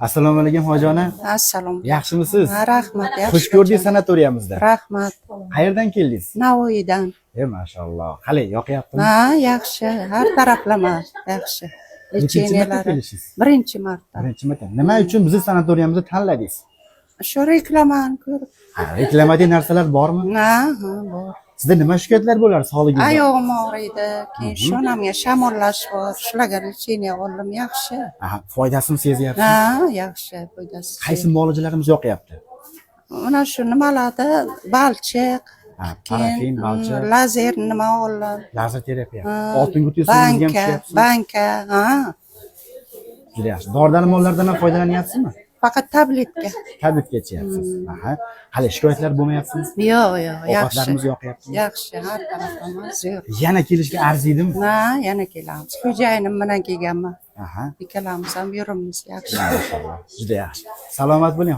Assalomu alaykum hojona. Assalom. Yaxshimisiz? Rahmat, yaxshi. Xush ko'rdik sanatoriyamizda. Rahmat. Qayerdan keldingiz? Navoiydan. Mashalloh. Qalay, yoqyaptimi? Yaxshi. Har taraflama yaxshi. Nechinchi marta Lecheniyalar. kelishsiz? Birinchi marta. Birinchi marta. Nima uchun bizni sanatoriyamizni tanladingiz? Shu reklamani ko'rib. Reklamatik narsalar bormi? Bor. Sizda nima shikoyatlar bo'lar sog'lig'ingizda? Oyog'im og'riydi, keyin shonamga shamollash bor. Shularga lecheniya oldim, yaxshi. Foydasini sezyapsiz? Yaxshi, foydasi. Qaysi muolajalarimiz yoqyapti? Mana shu nimalarda balchiq, Parafin, balchiq, lazer nima oldim. lazer terapiya. Oltin gut yusingiz ham tushyapti. Banka, Juda yaxshi. Dori-darmonlardan ham foydalanyapsizmi? Faqat tabletka. Tabletga ichyapsiz. Hali shikoyatlar bo'lmayapsizmi? Yo'q, yaxshi. Ovqatlarimiz yoqyaptimi? Yaxshi, har tarafimiz zo'r. Yana kelishga arziydimi? Yana kelamiz. Xo'jayinim bilan kelganman. Aha. Ikkalamiz ham yurimiz yaxshi. Maşallah. Juda yaxshi. Salomat bo'ling.